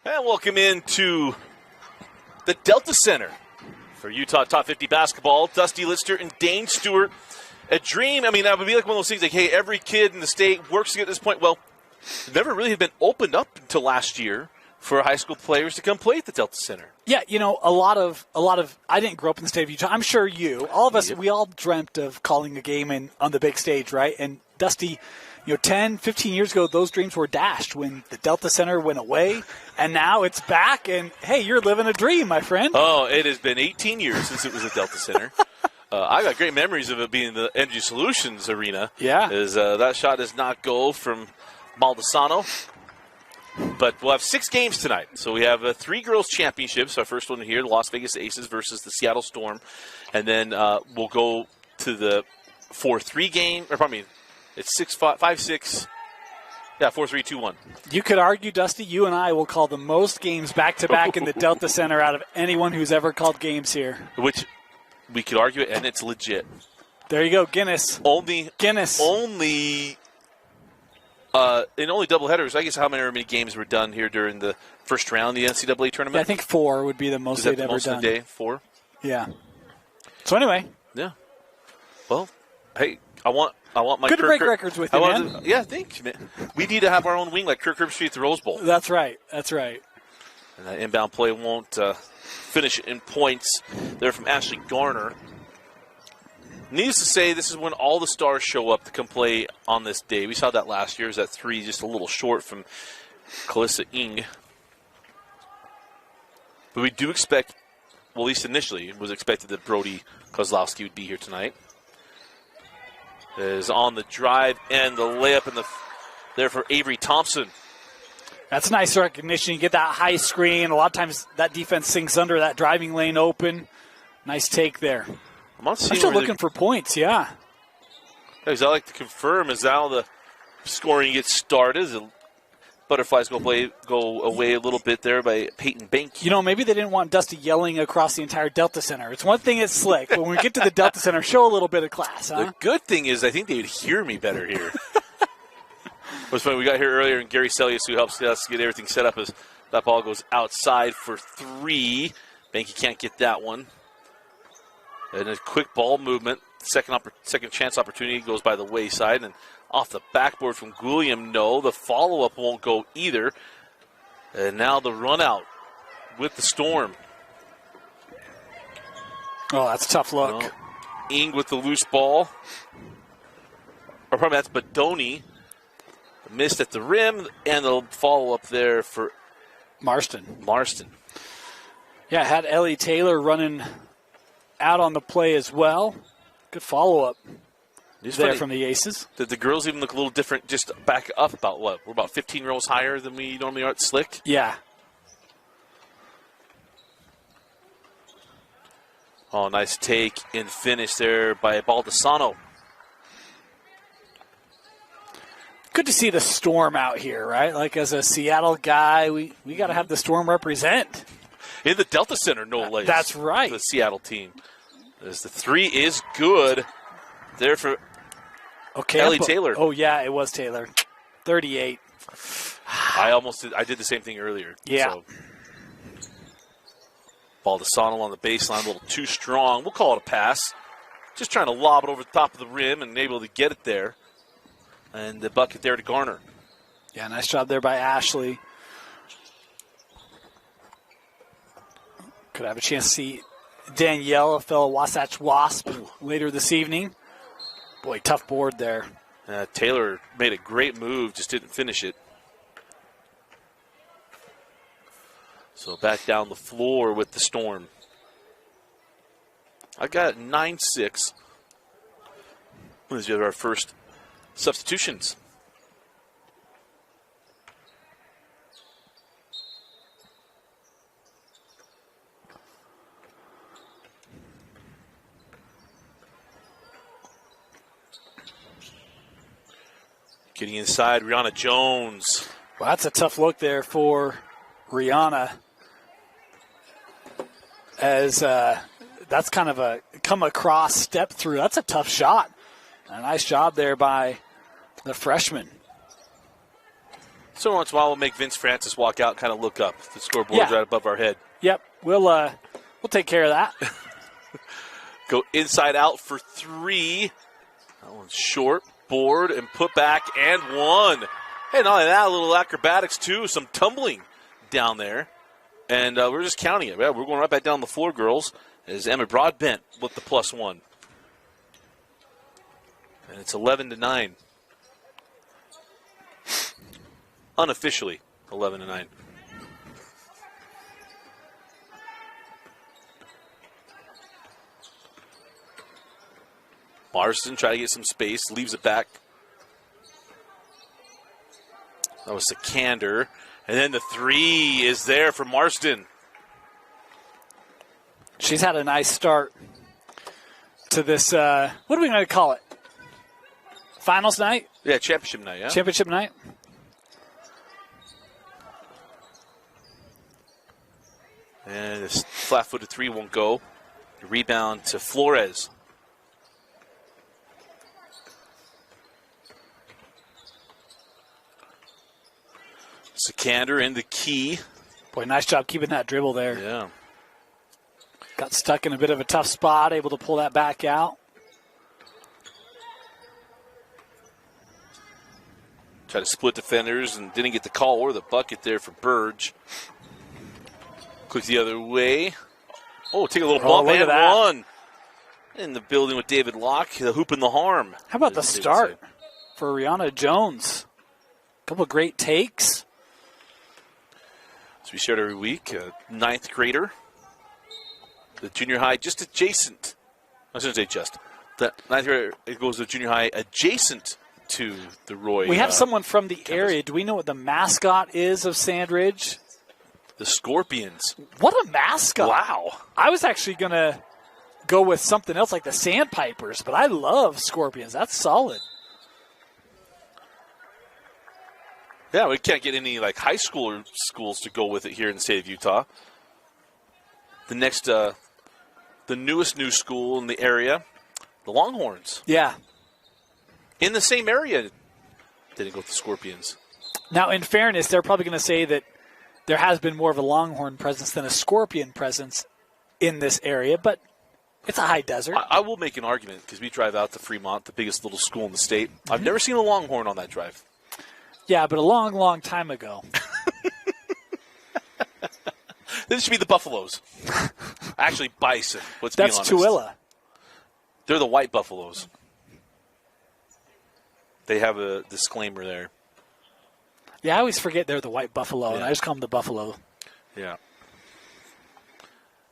And welcome into the Delta Center for Utah Top 50 basketball. Dusty Lister and Dane Stewart. A dream. I mean, that would be like one of those things like, hey, every kid in the state works to get to this point. Well, it never really had been opened up until last year for high school players to come play at the Delta Center. Yeah, you know, a lot of. I didn't grow up in the state of Utah. I'm sure all of us, we all dreamt of calling a game on the big stage, right? And Dusty, 10, 15 years ago, those dreams were dashed when the Delta Center went away, and now it's back, and, hey, you're living a dream, my friend. Oh, it has been 18 years since it was the Delta Center. I got great memories of it being the Energy Solutions Arena. Yeah. That shot does not go from Baldessano. But we'll have 6 games tonight. So we have 3 girls' championships. Our first one here, the Las Vegas Aces versus the Seattle Storm. And then we'll go to the 4-3 game. Or pardon me, it's 5-6. Yeah, 4-3-2-1. You could argue, Dusty, you and I will call the most games back-to-back in the Delta Center out of anyone who's ever called games here. Which we could argue it, and it's legit. There you go, Guinness. Guinness. In only doubleheaders, I guess how many games were done here during the first round of the NCAA tournament? Yeah, I think 4 would be the most they'd ever done. Of the day? 4? Yeah. So anyway. Yeah. Well, hey, I want my good to break records with you, man. Yeah, thanks, man. We need to have our own wing like Kirk Herbstreit at the Rose Bowl. That's right. And that inbound play won't finish in points. They're from Ashley Garner. Needless to say, this is when all the stars show up to come play on this day. We saw that last year. It was that 3 just a little short from Kalissa Ing. But we do expect, well, at least initially, it was expected that Brody Kozlowski would be here tonight. It is on the drive and the layup there for Avery Thompson. That's nice recognition. You get that high screen. A lot of times that defense sinks under that driving lane open. Nice take there. I'm still looking for points, yeah. As I like to confirm, is how the scoring gets started. The Butterflies go away a little bit there by Peyton Bank. Maybe they didn't want Dusty yelling across the entire Delta Center. It's one thing it's slick, but when we get to the Delta Center, show a little bit of class, huh? The good thing is I think they would hear me better here. It was funny. We got here earlier, and Gary Celius, who helps us get everything set up, as that ball goes outside for 3. Banky can't get that one. And a quick ball movement. Second chance opportunity goes by the wayside. And off the backboard from Gulliam, no. The follow-up won't go either. And now the run-out with the Storm. Oh, that's a tough look. No. Ing with the loose ball. Or probably that's Badoni. Missed at the rim. And the follow-up there for Marston. Yeah, had Ellie Taylor running out on the play as well. Good follow-up there from the Aces. Did the girls even look a little different just back up about what? We're about 15 rows higher than we normally are at Slick? Yeah. Oh, nice take and finish there by Baldessano. Good to see the Storm out here, right? Like, as a Seattle guy, we got to have the Storm represent. In the Delta Center, no less. That's right. The Seattle team. As the 3 is good. There for Ellie Taylor. Oh, yeah, it was Taylor. 38. I did the same thing earlier. Yeah. So. Baldessano on the baseline, a little too strong. We'll call it a pass. Just trying to lob it over the top of the rim and able to get it there. And the bucket there to Garner. Yeah, nice job there by Ashley. Could have a chance to see Danielle, a fellow Wasatch Wasp, later this evening. Boy, tough board there. Taylor made a great move, just didn't finish it. So back down the floor with the Storm. I got 9-6. As we have our first substitutions. Getting inside, Rihanna Jones. Well, that's a tough look there for Rihanna. As that's kind of a come across step through. That's a tough shot. A nice job there by the freshman. So once in a while, we'll make Vince Francis walk out and kind of look up. The scoreboard's right above our head. Yep, we'll take care of that. Go inside out for 3. That one's short, board, and put back, and 1. Hey, not only that, a little acrobatics too, some tumbling down there. And we're just counting it. Yeah, we're going right back down the floor, girls, as Emma Broadbent with the +1. And it's 11-9. Unofficially, 11-9. Marston trying to get some space, leaves it back. That was Sikander. And then the 3 is there for Marston. She's had a nice start to this, what are we going to call it? Finals night? Yeah, championship night, yeah. Championship night? And this flat-footed 3 won't go. The rebound to Flores. Sikander in the key. Boy, nice job keeping that dribble there. Yeah. Got stuck in a bit of a tough spot, able to pull that back out. Tried to split defenders and didn't get the call or the bucket there for Burge. Quick the other way. Oh, take a little bump and 1. In the building with David Locke, the hoop and the harm. How about the start for Rihanna Jones? A couple of great takes. As we shared every week, a 9th grader. The junior high just adjacent. I shouldn't say just. The 9th grader, it goes to junior high adjacent to the Roy. We have someone from the campus. area. Do we know what the mascot is of Sandridge? The Scorpions. What a mascot. Wow. I was actually going to go with something else like the Sandpipers, but I love Scorpions. That's solid. Yeah, we can't get any like high school schools to go with it here in the state of Utah. The next, the newest new school in the area, the Longhorns. Yeah. In the same area, didn't go with the Scorpions. Now, in fairness, they're probably going to say that there has been more of a Longhorn presence than a Scorpion presence in this area, but it's a high desert. I will make an argument because we drive out to Fremont, the biggest little school in the state. Mm-hmm. I've never seen a Longhorn on that drive. Yeah, but a long, long time ago. This should be the Buffaloes. Actually, Bison. Let's be honest. That's Tooele. They're the white Buffaloes. They have a disclaimer there. Yeah, I always forget they're the white buffalo, and I just call them the buffalo. Yeah.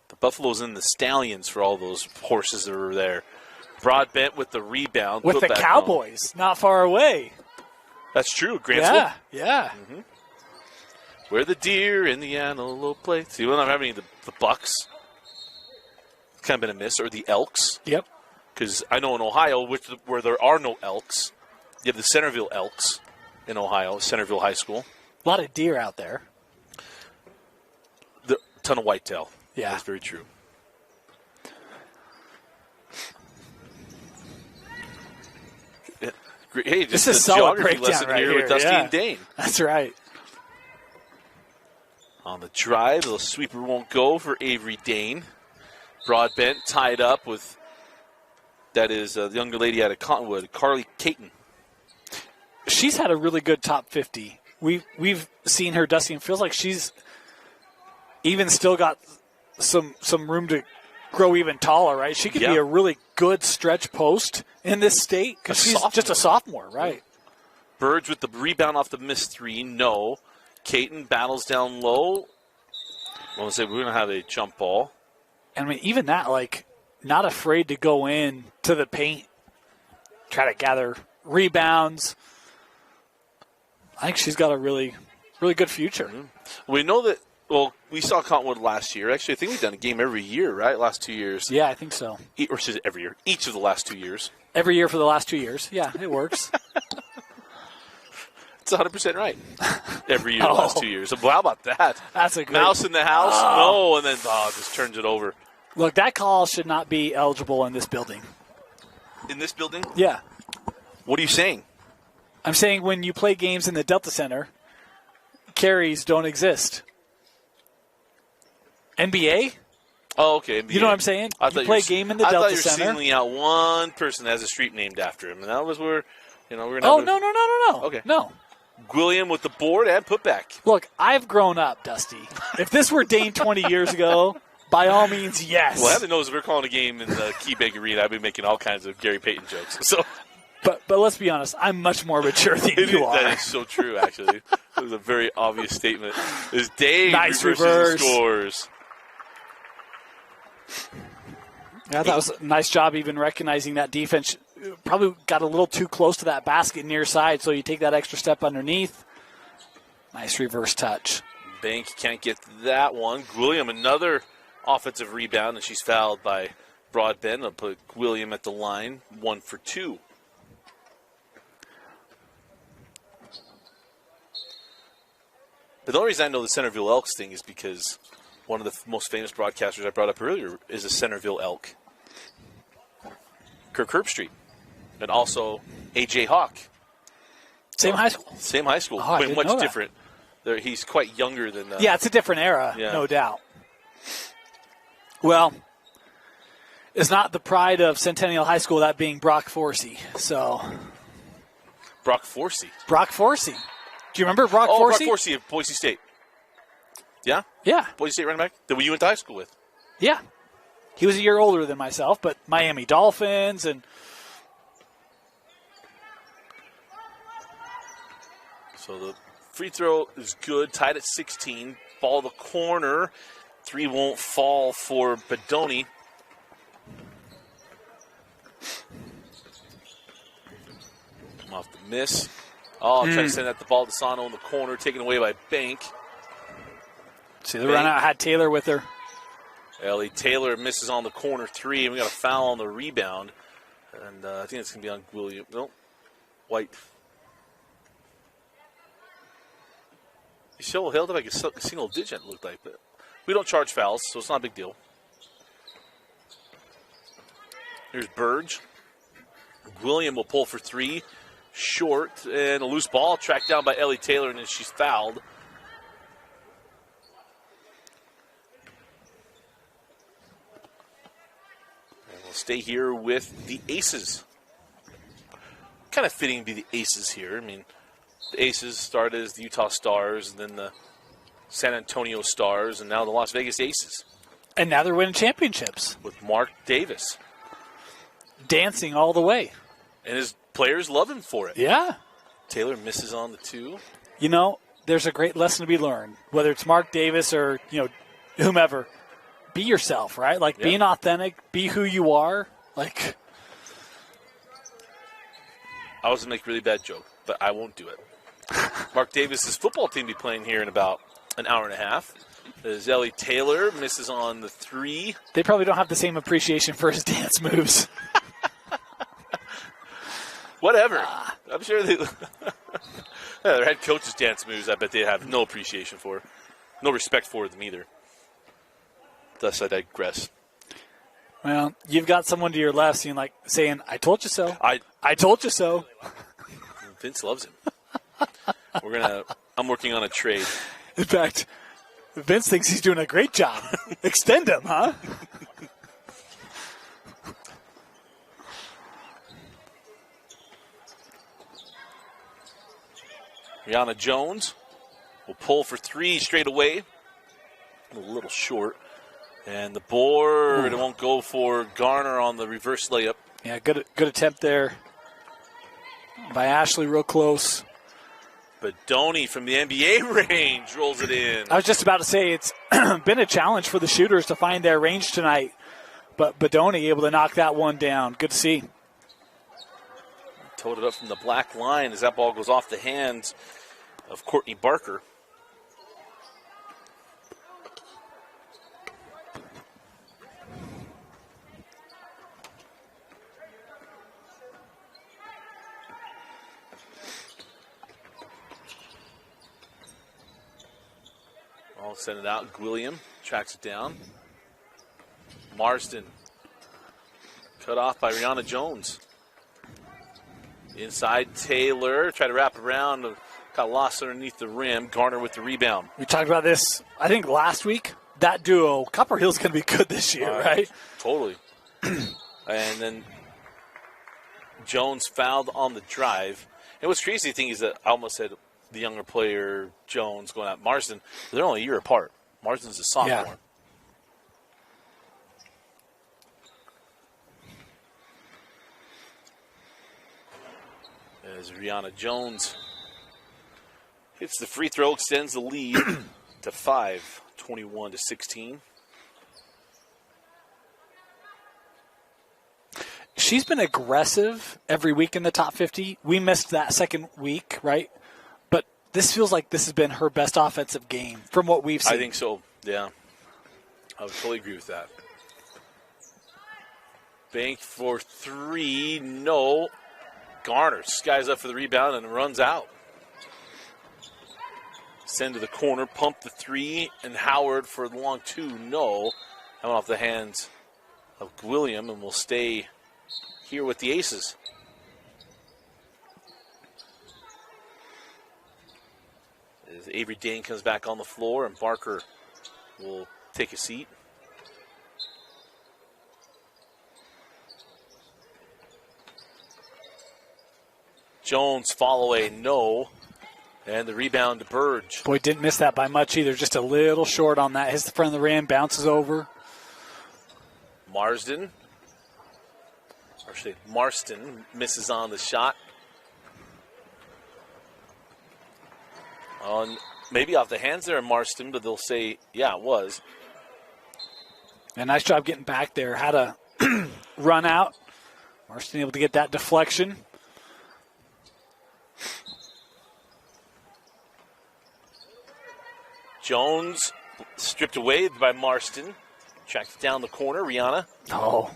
The Buffaloes and the Stallions for all those horses that were there. Broadbent with the rebound. With the Cowboys, not far away. That's true. Grantsville. Yeah. Mm-hmm. Where the deer and the antelope play. See, we don't have any of the Bucks. Kind of been a miss. Or the Elks. Yep. Because I know in Ohio, where there are no Elks, you have the Centerville Elks in Ohio, Centerville High School. A lot of deer out there. A ton of whitetail. Yeah. That's very true. Hey, just this is a geography lesson right here with Dusty and Dane. That's right. On the drive, the sweeper won't go for Avery Dane. Broadbent tied up with, that is the younger lady out of Cottonwood, Carly Caton. She's had a really good top 50. We've seen her, Dusty, and feels like she's even still got some room to grow even taller, right? She could be a really good stretch post in this state because she's just a sophomore, right? Burge with the rebound off the missed 3, no. Caton battles down low. I want to say we're going to have a jump ball. And I mean, even that, like, not afraid to go in to the paint, try to gather rebounds. I think she's got a really, really good future. Mm-hmm. We know that, well, we saw Cottonwood last year. Actually, I think we've done a game every year, right? Last 2 years. Yeah, I think so. Or is it every year? Each of the last 2 years. Every year for the last 2 years. Yeah, it works. It's 100% right. Every year the last 2 years. Well, how about that? That's a great Mouse in the house? No, and then just turns it over. Look, that call should not be eligible in this building. In this building? Yeah. What are you saying? I'm saying when you play games in the Delta Center carries don't exist. NBA? Oh, okay. NBA. You know what I'm saying? You play a game in the Delta I thought you were Center. singling out one person that has a street named after him, and that was where, we're going to Oh, no. Okay. No. Gwilliam with the board and putback. Look, I've grown up, Dusty. If this were Dane 20 years ago, by all means, yes. Well, heaven knows if we're calling a game in the KeyBank Arena, I'd be making all kinds of Gary Payton jokes. So, But let's be honest, I'm much more mature than you are. That is so true, actually. It was a very obvious statement. As Dave Nice reverses reverse. and scores. Yeah, that was a nice job even recognizing that defense. Probably got a little too close to that basket near side, so you take that extra step underneath. Nice reverse touch. Bank can't get that one. Gwilliam, another offensive rebound, and she's fouled by Broadbent. I'll put Gwilliam at the line, 1 for 2. But the only reason I know the Centerville Elks thing is because one of the most famous broadcasters I brought up earlier is a Centerville Elk. Kirk Herbstreit. And also A.J. Hawk. Same high school? Same high school, Oh, I but didn't much know that. different. He's quite younger than. Yeah, it's a different era, Yeah. no doubt. Well, it's not the pride of Centennial High School, that being Brock Forsey. So, Brock Forsey. Brock Forsey. Do you remember Brock Forsey? Brock Forsey of Boise State. Yeah? Yeah, Boise State running back that you went to high school with. yeah. He was a year older than myself, but Miami Dolphins and So the free throw is good, tied at 16. Ball the corner. 3 won't fall for Bedoni. Off the miss. Oh, trying to send that the ball to Sano in the corner, taken away by Bank. see the run out had Taylor with her. Ellie Taylor misses on the corner 3, and we got a foul on the rebound. And I think it's going to be on William. No, White. He still held it like a single digit, it looked like. But we don't charge fouls, so it's not a big deal. Here's Burge. William will pull for 3. Short, and a loose ball tracked down by Ellie Taylor, and then she's fouled. And we'll stay here with the Aces. Kind of fitting to be the Aces here. I mean, the Aces started as the Utah Stars, and then the San Antonio Stars, and now the Las Vegas Aces And now they're winning championships. with Mark Davis. Dancing all the way. And his players love him for it. Yeah. Taylor misses on the 2. You know, there's a great lesson to be learned. Whether it's Mark Davis or, whomever. Be yourself, right? Like, being authentic, be who you are. Like, I was going to make a really bad joke, but I won't do it. Mark Davis's football team be playing here in about an hour and a half. As Ellie Taylor misses on the 3. they probably don't have the same appreciation for his dance moves. Whatever. I'm sure they. Their head coach's dance moves, I bet they have no appreciation for. No respect for them either. Thus, I digress. Well, you've got someone to your left saying, I told you so. I told you so. Vince loves him. I'm working on a trade. In fact, Vince thinks he's doing a great job. Extend him, huh? Rihanna Jones will pull for 3 straight away. A little short. And the board, it won't go for Garner on the reverse layup. Yeah, good attempt there by Ashley, real close. Bedoni from the NBA range rolls it in. I was just about to say it's been a challenge for the shooters to find their range tonight, but Bedoni able to knock that one down. Good to see. Towed it up from the black line as that ball goes off the hands of Courtney Barker. I'll send it out. Gwilliam tracks it down. Marsden cut off by Rihanna Jones. Inside Taylor, try to wrap around got lost underneath the rim. Garner with the rebound. We talked about this, I think, last week. That duo, Copper Hill's going to be good this year, right? Totally. And then Jones fouled on the drive. And what's crazy thing is that I almost said the younger player, Jones, going at Marsden. They're only a year apart. Marsden's a sophomore. Yeah. As Rihanna Jones hits the free throw, extends the lead to 5, 21-16. She's been aggressive every week in the top 50. We missed that second week, right? But this feels like this has been her best offensive game from what we've seen. I think so, yeah. I would totally agree with that. Bank for three, no. Garner skies up for the rebound and runs out. Send to the corner, pump the three, and Howard for the long two, no. Coming off the hands of William, and will stay here with the Aces. As Avery Dane comes back on the floor, and Barker will take a seat. Jones follow a no. And the rebound to Burge. Boy, didn't miss that by much either. Just a little short on that. Hits the front of the rim, bounces over. Marsden misses on the shot. On maybe off the hands there of Marsden, but they'll say, yeah, it was. And nice job getting back there. Had a run out. Marsden able to get that deflection. Jones stripped away by Marsden. Tracked down the corner. Rihanna. Oh.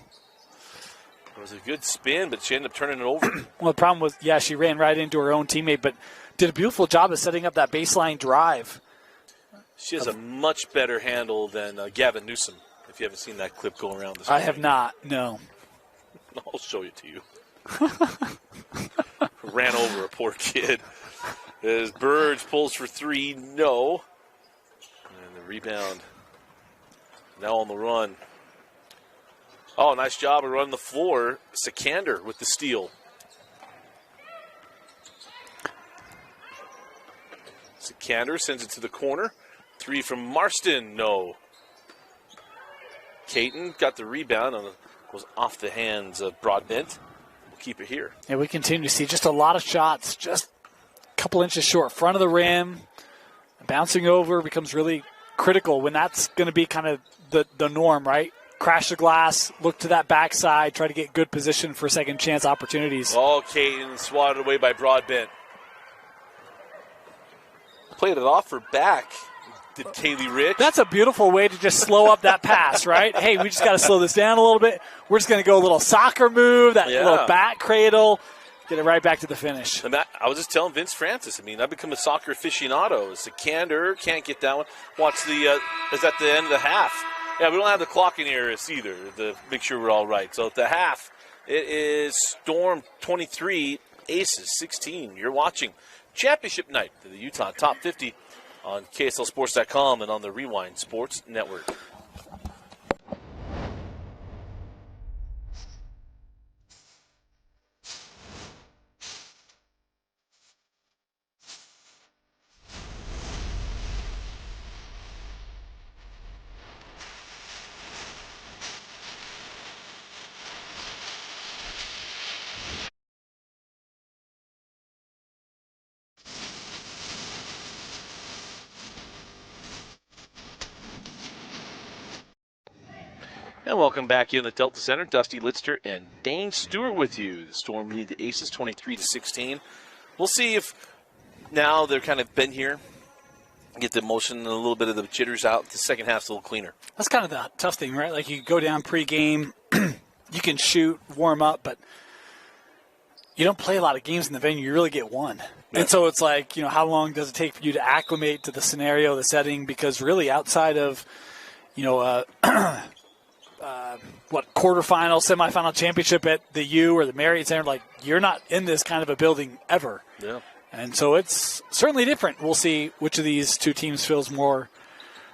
It was a good spin, but she ended up turning it over. Well, the problem was, yeah, she ran right into her own teammate, but did a beautiful job of setting up that baseline drive. She has a much better handle than Gavin Newsom, if you haven't seen that clip go around this I have not, no. I'll show it to you. Ran over a poor kid. As Burge pulls for three, no. And the rebound now on the run. Oh, nice job of running the floor. Sikander with the steal. Sikander sends it to the corner. Three from Marsden, no. Caton got the rebound and was off the hands of Broadbent. We'll keep it here. And we continue to see just a lot of shots, just a couple inches short, front of the rim. Bouncing over becomes really critical when that's going to be kind of the norm, right? Crash the glass, look to that backside, try to get good position for second chance opportunities. Oh, Caton swatted away by Broadbent. Played it off her back, did Kaylee Rich. That's a beautiful way to just slow up that pass, right? Hey, we just got to slow this down a little bit. We're just going to go a little soccer move, that little back cradle, get it right back to the finish. And that, I was just telling Vince Francis, I've become a soccer aficionado. Sikander can't get that one. Watch is at the end of the half. Yeah, we don't have the clock in here either to make sure we're all right. So at the half, it is Storm 23, Aces 16. You're watching Championship Night to the Utah Top 50 on KSLSports.com and on the Rewind Sports Network. And welcome back in the Delta Center. Dusty Litster and Dane Stewart with you. The Storm lead the Aces 23-16. We'll see if now they're kind of been here, get the emotion and a little bit of the jitters out. The second half's a little cleaner. That's kind of the tough thing, right? Like you go down pregame, you can shoot, warm up, but you don't play a lot of games in the venue. You really get one. Yeah. And so it's like, how long does it take for you to acclimate to the scenario, the setting? Because really outside of, quarterfinal, semifinal championship at the U or the Marriott Center, like you're not in this kind of a building ever. Yeah. And so it's certainly different. We'll see which of these two teams feels more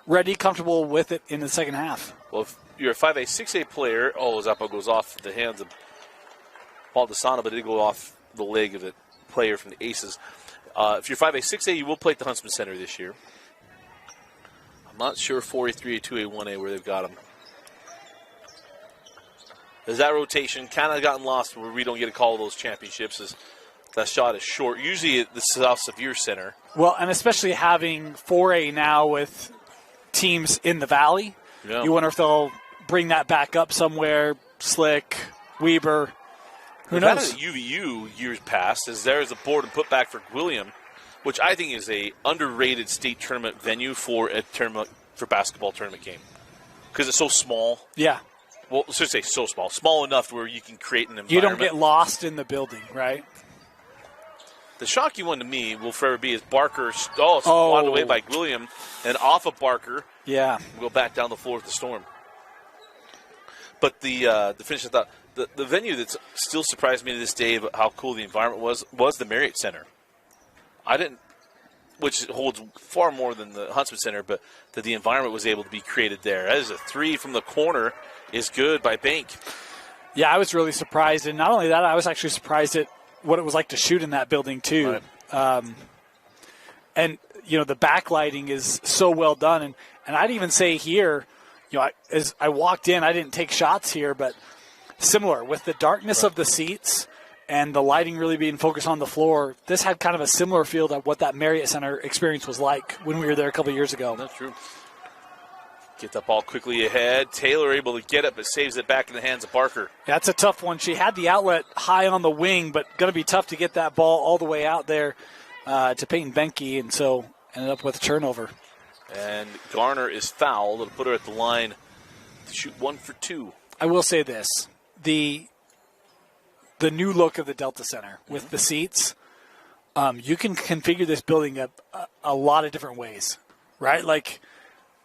ready, comfortable with it in the second half. Well, if you're a 5A, 6A player, Zappa goes off the hands of Baldessano, but it did go off the leg of the player from the Aces. If you're 5A, 6A, you will play at the Huntsman Center this year. I'm not sure 4A, 3A, 2A, 1A where they've got them. There's that rotation kind of gotten lost where we don't get a call of those championships as that shot is short. Usually at the South Sevier Center. Well, and especially having 4A now with teams in the Valley, you wonder if they'll bring that back up somewhere. Slick, Weber, who knows? We've had it at UVU years past, as there is a board and put back for Gwilliam, which I think is a underrated state tournament venue for a tournament for basketball tournament game because it's so small. Yeah. Well, let's just say so small. Small enough where you can create an environment. You don't get lost in the building, right? The shocking one to me will forever be is Barker. Swatted away by Gwilliam, and off of Barker. Yeah. We'll go back down the floor with the Storm. But the finish, I thought, the venue that's still surprised me to this day about how cool the environment was the Marriott Center. Which holds far more than the Huntsman Center, but that the environment was able to be created there. That is a three from the corner is good by Bank. Yeah, I was really surprised. And not only that, I was actually surprised at what it was like to shoot in that building, too. Right. And, the backlighting is so well done. And I'd even say here, as I walked in, I didn't take shots here, but similar with the darkness of the seats and the lighting really being focused on the floor, this had kind of a similar feel to what that Marriott Center experience was like when we were there a couple of years ago. That's true. Get that ball quickly ahead. Taylor able to get it, but saves it back in the hands of Barker. That's a tough one. She had the outlet high on the wing, but going to be tough to get that ball all the way out there to Peyton Benke, and so ended up with a turnover. And Garner is fouled. It'll put her at the line to shoot 1 for 2. I will say this. The new look of the Delta Center with the seats, you can configure this building up a lot of different ways, right? Like,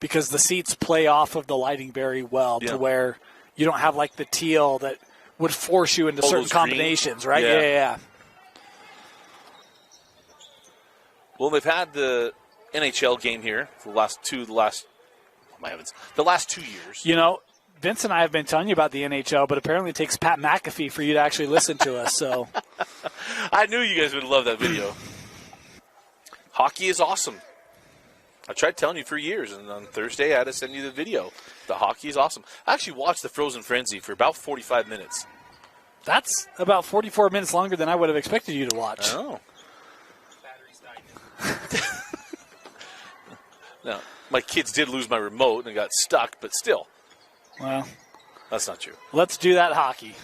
because the seats play off of the lighting very well to where you don't have, like, the teal that would force you into certain combinations, right? Yeah. Well, they've had the NHL game here for the last 2 years. Vince and I have been telling you about the NHL, but apparently it takes Pat McAfee for you to actually listen to us. So I knew you guys would love that video. Hockey is awesome. I tried telling you for years, and on Thursday I had to send you the video. The hockey is awesome. I actually watched the Frozen Frenzy for about 45 minutes. That's about 44 minutes longer than I would have expected you to watch. Oh. Now, my kids did lose my remote and got stuck, but still. Well, that's not true. Let's do that hockey.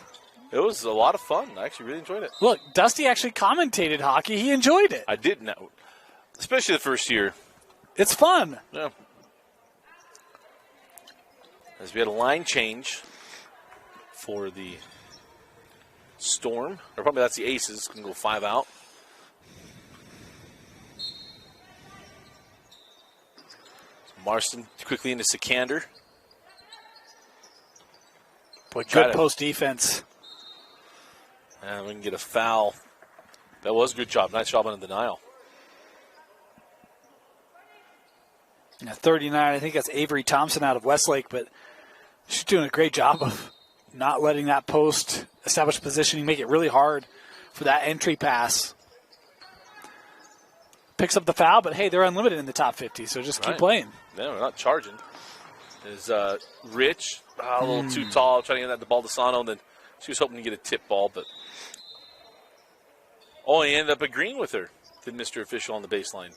It was a lot of fun. I actually really enjoyed it. Look, Dusty actually commentated hockey. He enjoyed it. I did know, especially the first year. It's fun. Yeah. As we had a line change for the Storm, or probably that's the Aces, can go 5 out. Marston quickly into Sikander. Boy, good post defense. And we can get a foul. That was a good job. Nice job on the denial. 39, I think that's Avery Thompson out of Westlake, but she's doing a great job of not letting that post establish positioning, make it really hard for that entry pass. Picks up the foul, but hey, they're unlimited in the top 50, so just keep playing. No, we're not charging. Is Rich a little too tall, trying to get that to Baldessano, and then she was hoping to get a tip ball, but he ended up agreeing with her, did Mr. Official on the baseline.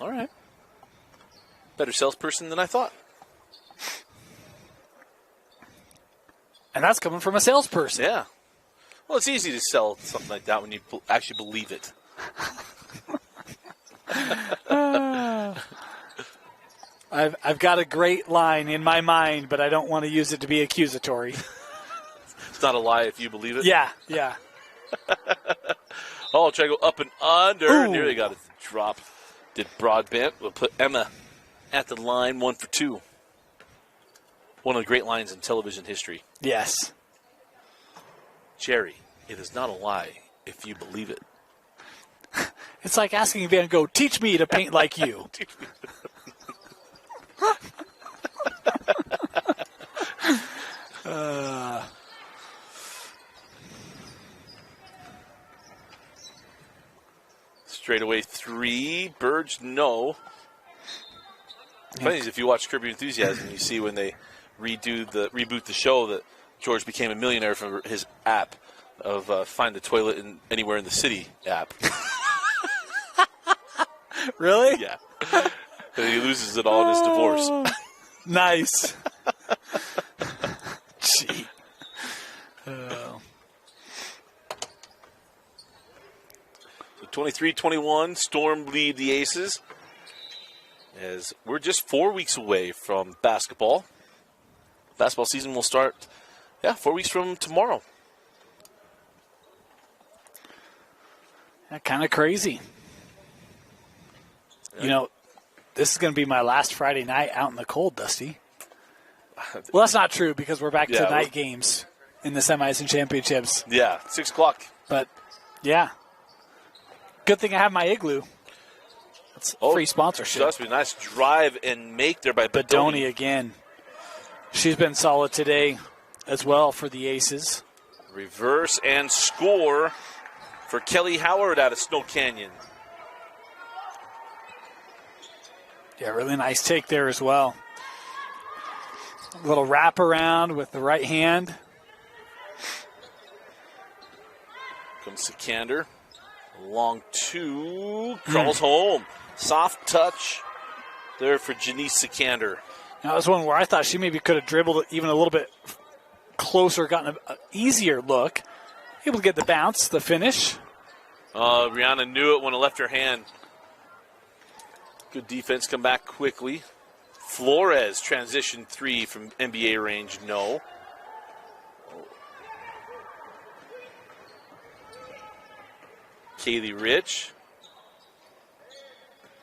All right. Better salesperson than I thought. And that's coming from a salesperson. Yeah. Well, it's easy to sell something like that when you actually believe it. I've got a great line in my mind, but I don't want to use it to be accusatory. It's not a lie if you believe it? Yeah. Try to go up and under. Nearly got a drop. Did Broadbent. We'll put Emma at the line, 1 for 2. One of the great lines in television history. Yes. Jerry, it is not a lie if you believe it. It's like asking Van Gogh, teach me to paint like you. Straightaway 3. Birds, no. Funny is if you watch Curb Your Enthusiasm, you see when they reboot the show that George became a millionaire from his app of Find the Toilet Anywhere in the City app. Really? Yeah. And he loses it all in his divorce. Nice. Gee. Oh. So 23-21, Storm lead the Aces. As we're just 4 weeks away from basketball. Basketball season will start, 4 weeks from tomorrow. Kind of crazy. You know, this is going to be my last Friday night out in the cold, Dusty. Well, that's not true because we're back to night games in the semis and championships. Yeah, 6 o'clock. But, yeah. Good thing I have my igloo. It's free sponsorship. That's a nice drive and make there by Bedoni again. She's been solid today as well for the Aces. Reverse and score for Kelly Howard out of Snow Canyon. Yeah, really nice take there as well. A little wrap around with the right hand. Comes Sikander. Long 2. Crawls home. Soft touch there for Janice Sikander. Now, that was one where I thought she maybe could have dribbled it even a little bit closer, gotten an easier look. Able to get the bounce, the finish. Rihanna knew it when it left her hand. Good defense, come back quickly. Flores, transition 3 from NBA range, no. Kaylee Rich.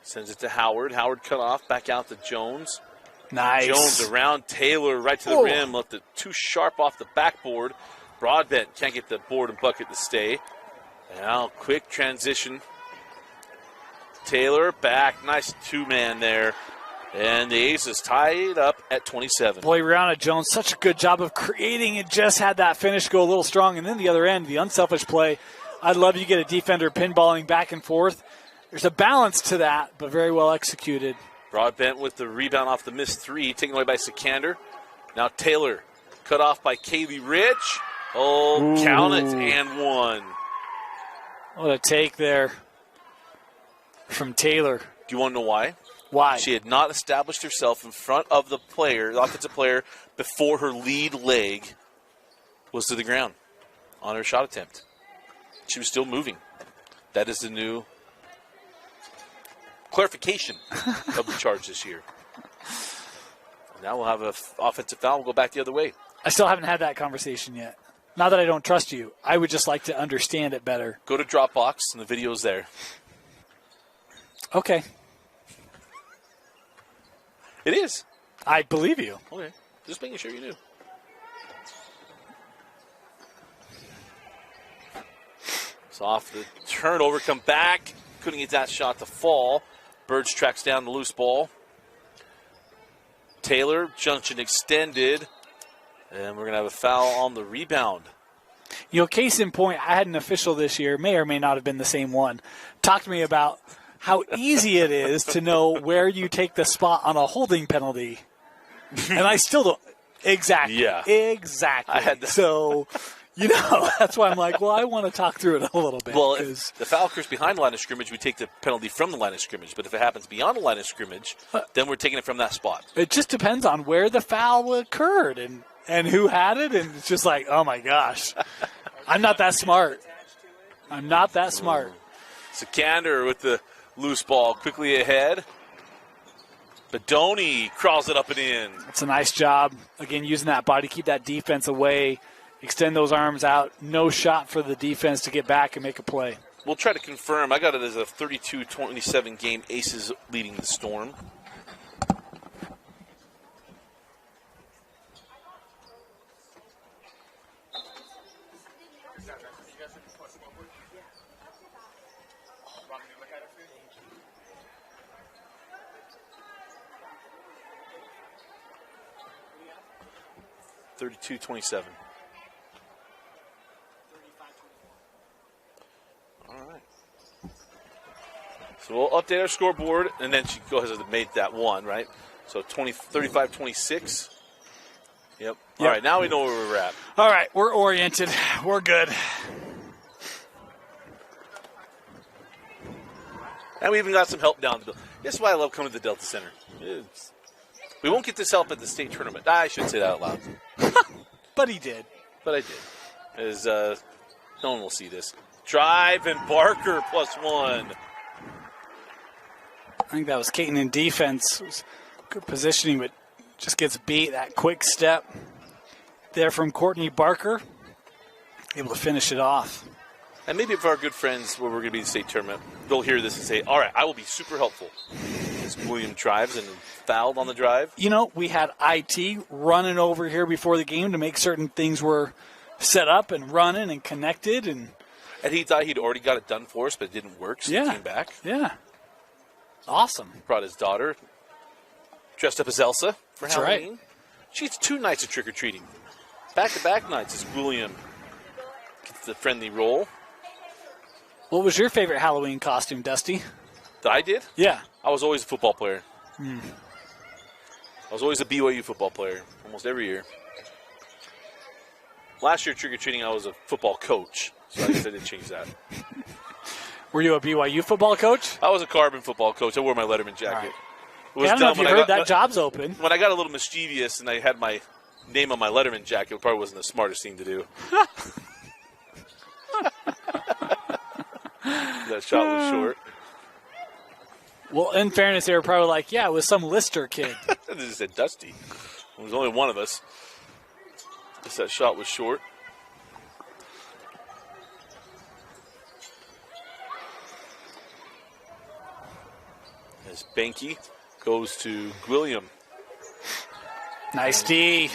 Sends it to Howard. Howard cut off, back out to Jones. Nice. Jones around Taylor, right to the rim. Left it too sharp off the backboard. Broadbent can't get the board and bucket to stay. Now, quick transition. Taylor back. Nice two-man there. And the Aces tied up at 27. Boy, Rihanna Jones, such a good job of creating and just had that finish go a little strong. And then the other end, the unselfish play. I'd love you get a defender pinballing back and forth. There's a balance to that, but very well executed. Broadbent with the rebound off the missed 3, taken away by Sikander. Now Taylor, cut off by Kaylee Rich. Oh, ooh. Count it, and 1. What a take there from Taylor. Do you want to know why? Why? She had not established herself in front of the player, the offensive player, before her lead leg was to the ground on her shot attempt. She was still moving. That is the new clarification of the charge this year. Now we'll have an offensive foul. We'll go back the other way. I still haven't had that conversation yet. Not that I don't trust you. I would just like to understand it better. Go to Dropbox, and the video's there. Okay. It is. I believe you. Okay. Just making sure you do. So off the turnover, come back. Couldn't get that shot to fall. Birds tracks down the loose ball. Taylor, junction extended. And we're going to have a foul on the rebound. You know, case in point, I had an official this year, may or may not have been the same one, talk to me about how easy it is to know where you take the spot on a holding penalty. And I still don't. Exactly. Yeah. Exactly. I had to. So, you know, that's why I'm like, well, I want to talk through it a little bit. Well, if the foul occurs behind the line of scrimmage, we take the penalty from the line of scrimmage. But if it happens beyond the line of scrimmage, then we're taking it from that spot. It just depends on where the foul occurred and who had it. And it's just like, oh, my gosh. I'm not that smart. I'm not that smart. Sikander with the loose ball quickly ahead. Bedoni crawls it up and in. It's a nice job. Again, using that body, keep that defense away, extend those arms out. No shot for the defense to get back and make a play. We'll try to confirm. I got it as a 32-27 game. Aces leading the Storm. 32-27. All right. So we'll update our scoreboard, and then she goes ahead and made that one, right? So 35-26. Yep. All right, now we know where we're at. All right, we're oriented. We're good. And we even got some help down the bill. This is why I love coming to the Delta Center. We won't get this help at the state tournament. I shouldn't say that out loud. But he did. But I did. As no one will see this. Drive and Barker +1. I think that was Caton in defense. It was good positioning, but just gets beat. That quick step there from Courtney Barker. Able to finish it off. And maybe for our good friends where we're going to be in the state tournament, they'll hear this and say, all right, I will be super helpful. As William drives and fouled on the drive. You know, we had IT running over here before the game to make certain things were set up and running and connected. And he thought he'd already got it done for us, but it didn't work, so he came back. Yeah. Awesome. Brought his daughter, dressed up as Elsa for That's Halloween. right. She gets 2 nights of trick-or-treating. Back-to-back nights as William gets the friendly roll. What was your favorite Halloween costume, Dusty? That I did? Yeah. I was always a football player. I was always a BYU football player, almost every year. Last year, trick-or-treating, I was a football coach, so I guess I didn't change that. Were you a BYU football coach? I was a carbon football coach. I wore my Letterman jacket. Right. It was I don't know dumb if you when heard that job's open. When I got a little mischievous and I had my name on my Letterman jacket, it probably wasn't the smartest thing to do. That shot was short. Well, in fairness, they were probably like, yeah, it was some Lister kid. They just said Dusty. It was only one of us. Just that shot was short. As Benke goes to William. Nice D.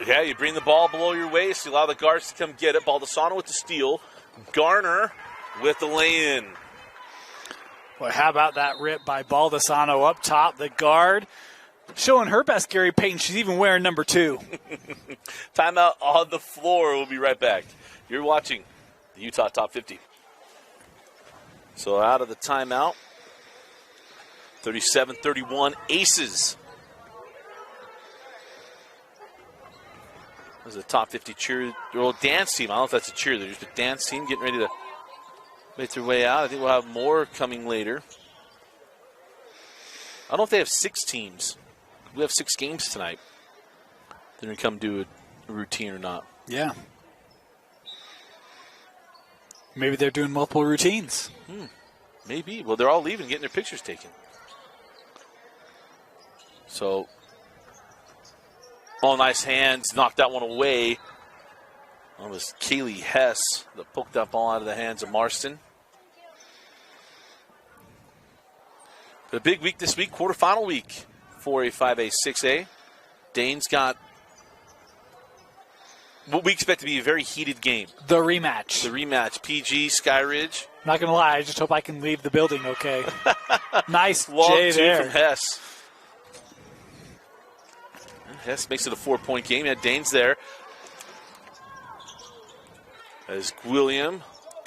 Yeah, you bring the ball below your waist. You allow the guards to come get it. Baldessano with the steal. Garner with the lay-in. Well, how about that rip by Baldessano up top, the guard. Showing her best, Gary Payton. She's even wearing number 2. Timeout on the floor. We'll be right back. You're watching the Utah Top 50. So out of the timeout, 37-31, Aces. There's a Top 50 cheer, or dance team. I don't know if that's a cheerleaders, but dance team getting ready to make their way out. I think we'll have more coming later. I don't know if they have 6 teams. We have 6 games tonight. They're going to come do a routine or not. Yeah. Maybe they're doing multiple routines. Maybe. Well, they're all leaving, getting their pictures taken. So, all nice hands, knocked that one away. That was Kaylee Hess that poked that ball out of the hands of Marston. The big week this week, quarterfinal week. 4A, 5A, 6A. Dane's got what we expect to be a very heated game. The rematch. The rematch. PG, Skyridge. Not going to lie, I just hope I can leave the building okay. Nice Long J two there. from Hess. Hess makes it a 4-point game. Yeah, Dane's there. As William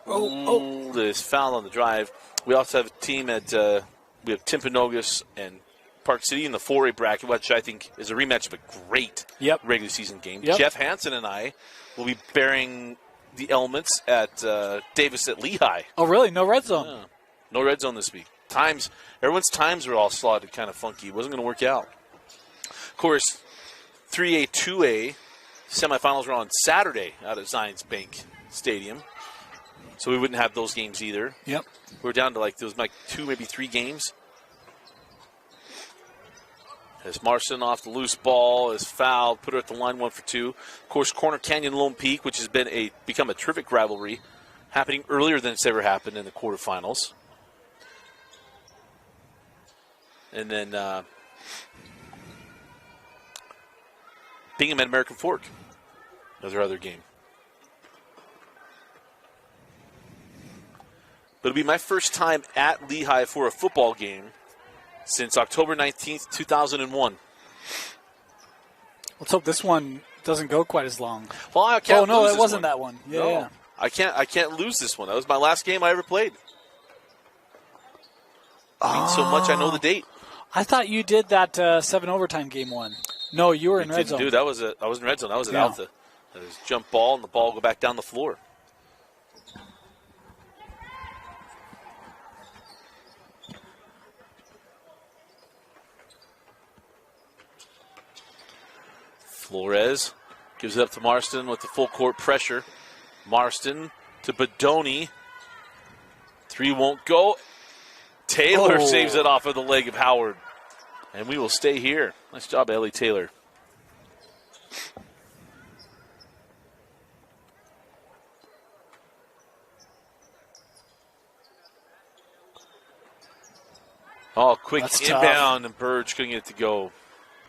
is fouled on the drive. We also have a team at we have Timpanogos and Park City in the 4A bracket, which I think is a rematch of a great regular season game. Yep. Jeff Hansen and I will be bearing the elements at Davis at Lehigh. Oh, really? No red zone? Yeah. No red zone this week. Everyone's times were all slotted kind of funky. It wasn't going to work out. Of course, 3A, 2A semifinals were on Saturday out at Zions Bank Stadium. So we wouldn't have those games either. Yep. We're down to like 2, maybe 3 games. As Marston off the loose ball is fouled, put her at the line 1 for 2. Of course, Corner Canyon Lone Peak, which has become a terrific rivalry, happening earlier than it's ever happened in the quarterfinals. And then Bingham and American Fork, another other game. But it'll be my first time at Lehigh for a football game since October 19th, 2001. Let's hope this one doesn't go quite as long. Well, I can't. Oh no, lose it this wasn't one. that one. Yeah, No, yeah. I can't lose this one. That was my last game I ever played. It means so much. I know the date. I thought you did that 7 overtime game one. No, you were in red zone. Dude, I was in red zone. I was at Yeah. Alta. It was jump ball, and the ball go back down the floor. Flores gives it up to Marston with the full court pressure. Marston to Bedoni. 3 won't go. Taylor saves it off of the leg of Howard. And we will stay here. Nice job, Ellie Taylor. Oh, quick That's inbound, and Burge couldn't get it to go.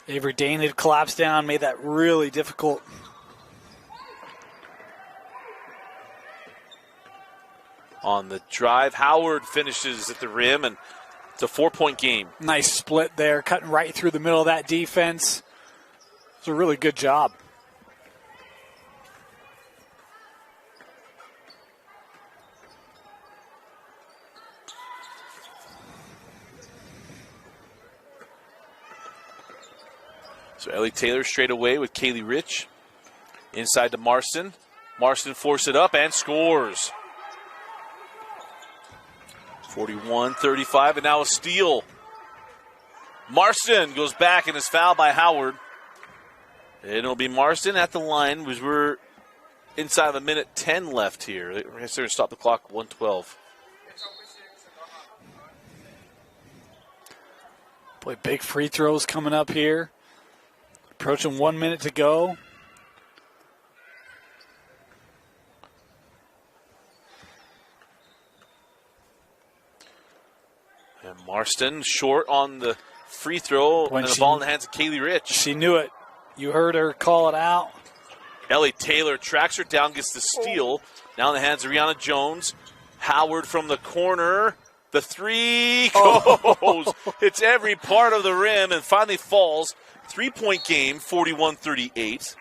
Avery Dane had collapsed down, made that really difficult. On the drive, Howard finishes at the rim, and it's a 4-point game. Nice split there, cutting right through the middle of that defense. It's a really good job. So Ellie Taylor straight away with Kaylee Rich. Inside to Marston. Marston forced it up and scores. 41-35, and now a steal. Marston goes back and is fouled by Howard. And it'll be Marston at the line, because we're inside of a minute 10 left here. We're going to stop the clock, 1:12. Boy, big free throws coming up here. Approaching 1 minute to go. And Marston short on the free throw, and the ball in the hands of Kaylee Rich. She knew it. You heard her call it out. Ellie Taylor tracks her down, gets the steal. Now in the hands of Rihanna Jones. Howard from the corner. The 3 goes. It's every part of the rim and finally falls. 3-point game, 41-38.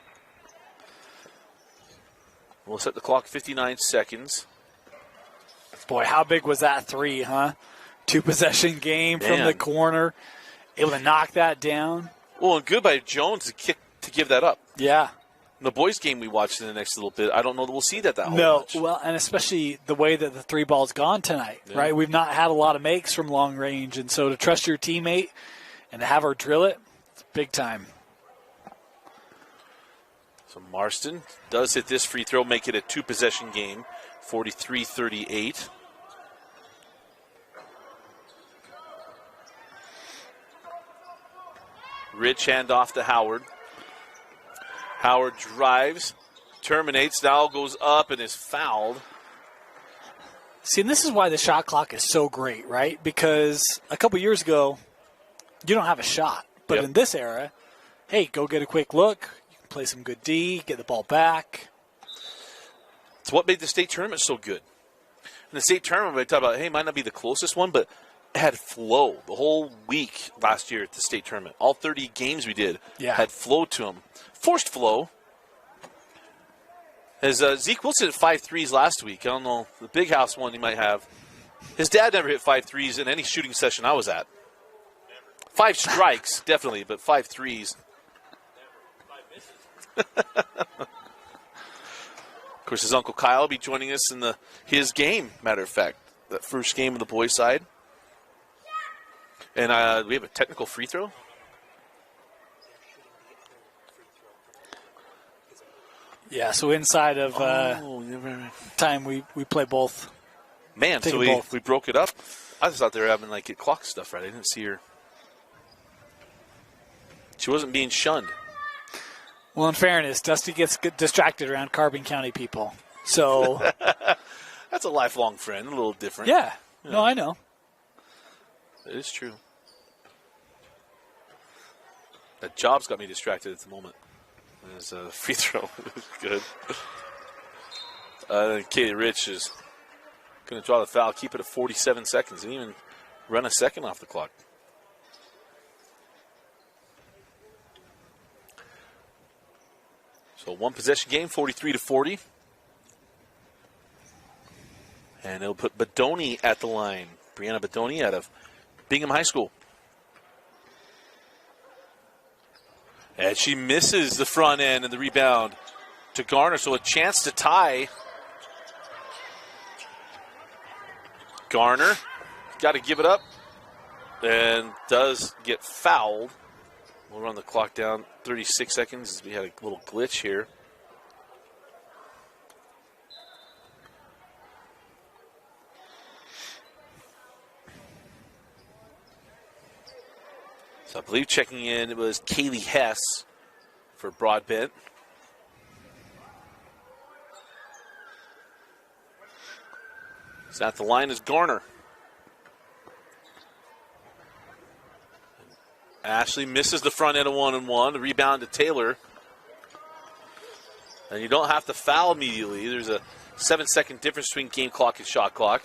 We'll set the clock 59 seconds. Boy, how big was that 3, huh? 2-possession game from the corner. Able to knock that down. Well, and good by Jones to give that up. Yeah. The boys' game we watched in the next little bit, I don't know that we'll see that whole much. Well, and especially the way that the 3 ball's gone tonight, right? We've not had a lot of makes from long range, and so to trust your teammate and to have her drill it, it's big time. So Marston does hit this free throw, make it a 2-possession game, 43-38. Rich handoff to Howard. Howard drives, terminates, now goes up and is fouled. See, and this is why the shot clock is so great, right? Because a couple years ago, you don't have a shot. But in this era, hey, go get a quick look. You can play some good D, get the ball back. It's what made the state tournament so good. In the state tournament, we talk about, hey, it might not be the closest one, but it had flow the whole week last year at the state tournament. All 30 games we did had flow to them. Forced flow. As Zeke Wilson hit 5 threes last week. I don't know, the big house one he might have. His dad never hit 5 threes in any shooting session I was at. 5 strikes, definitely, but 5 threes. Of course, his Uncle Kyle will be joining us in his game, matter of fact. That first game of the boys' side. And we have a technical free throw. Yeah, so inside of time, we play both. Man, so we broke it up. I just thought they were having get clock stuff right. I didn't see her. She wasn't being shunned. Well, in fairness, Dusty gets distracted around Carbon County people. So that's a lifelong friend, a little different. Yeah. No, I know. It is true. That job's got me distracted at the moment. There's a free throw. Good. Katie Rich is going to draw the foul, keep it at 47 seconds, and even run a second off the clock. So one possession game, 43-40. And it'll put Badoni at the line. Brianna Badoni out of Bingham High School. And she misses the front end and the rebound to Garner, so a chance to tie. Garner got to give it up and does get fouled. We'll run the clock down 36 seconds as we had a little glitch here. So I believe checking in, it was Kaylee Hess for Broadbent. So at the line is Garner. Ashley misses the front end of 1-on-1. The rebound to Taylor. And you don't have to foul immediately. There's a 7-second difference between game clock and shot clock.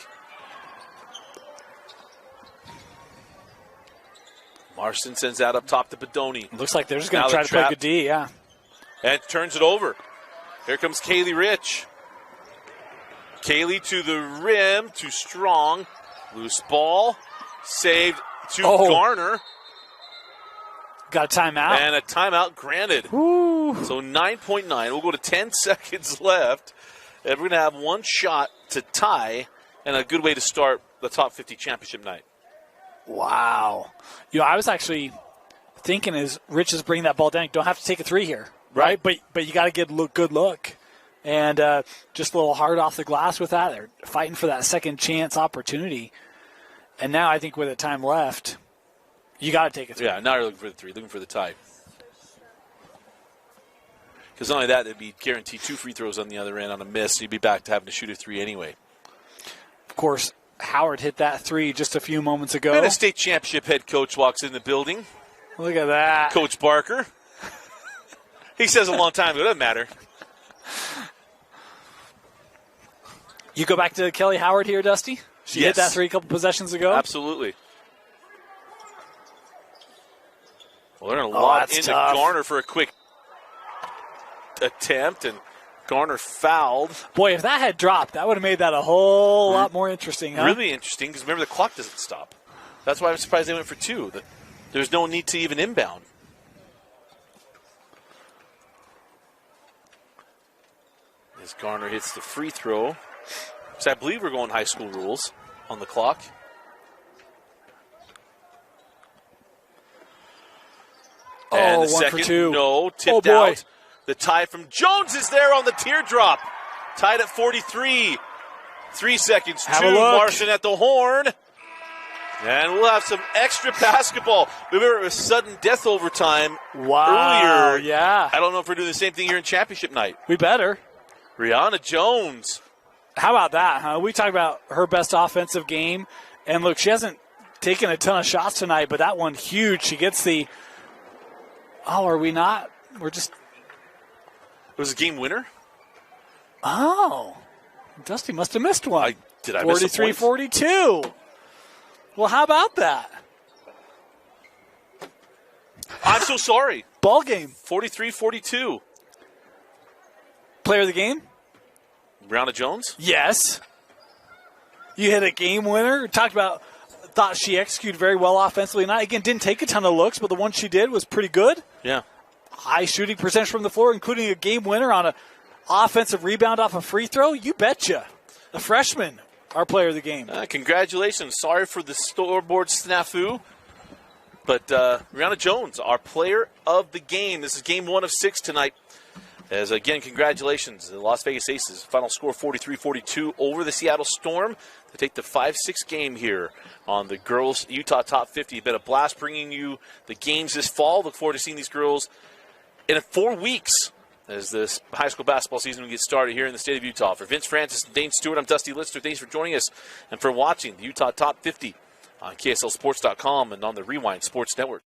Marston sends that up top to Badoni. Looks like they're just going to try to play good D, yeah. And turns it over. Here comes Kaylee Rich. Kaylee to the rim, too strong. Loose ball, saved to Garner. Got a timeout. And a timeout granted. Ooh. So 9.9. We'll go to 10 seconds left. And we're going to have one shot to tie and a good way to start the top 50 championship night. Wow. I was actually thinking as Rich is bringing that ball down, you don't have to take a three here, right? But you got to get a good look. And just a little hard off the glass with that. They're fighting for that second chance opportunity. And now I think with the time left, you got to take a three. Yeah, now you're looking for the three, looking for the tie. Because not only that, they'd be guaranteed 2 free throws on the other end on a miss. So you'd be back to having to shoot a three anyway. Of course, Howard hit that three just a few moments ago. And a state championship head coach walks in the building. Look at that. Coach Barker. He says a long time ago, it doesn't matter. You go back to Kelly Howard here, Dusty? She hit that three a couple possessions ago? Absolutely. Well, they're going to lock into Garner for a quick attempt, and Garner fouled. Boy, if that had dropped, that would have made that a whole lot more interesting, huh? Really interesting, because remember, the clock doesn't stop. That's why I'm surprised they went for 2. There's no need to even inbound. As Garner hits the free throw. So I believe we're going high school rules on the clock. And the 1 second, for 2. no, tipped out. The tie from Jones is there on the teardrop. Tied at 43. 3 seconds. Have 2. a look. Marson at the horn. And we'll have some extra basketball. Remember, it was sudden death overtime earlier. Yeah. I don't know if we're doing the same thing here in championship night. We better. Rihanna Jones. How about that, huh? We talked about her best offensive game. And, look, she hasn't taken a ton of shots tonight, but that one huge. She gets the – are we not? We're just – It was a game winner? Dusty must have missed one. Did I miss a point? 43-42. Well, how about that? I'm so sorry. Ball game. 43-42. Player of the game? Brianna Jones? Yes. You hit a game winner. Thought she executed very well offensively tonight. Again, didn't take a ton of looks, but the one she did was pretty good. Yeah. High shooting percentage from the floor, including a game winner on an offensive rebound off a free throw. You betcha. A freshman, our player of the game. Congratulations. Sorry for the scoreboard snafu. But Rihanna Jones, our player of the game. This is game 1 of 6 tonight. As, again, congratulations. The Las Vegas Aces, final score 43-42 over the Seattle Storm to take the 5-6 game here on the Girls Utah Top 50. It's been a blast bringing you the games this fall. Look forward to seeing these girls in 4 weeks as this high school basketball season will get started here in the state of Utah. For Vince Francis and Dane Stewart, I'm Dusty Lister. Thanks for joining us and for watching the Utah Top 50 on KSLSports.com and on the Rewind Sports Network.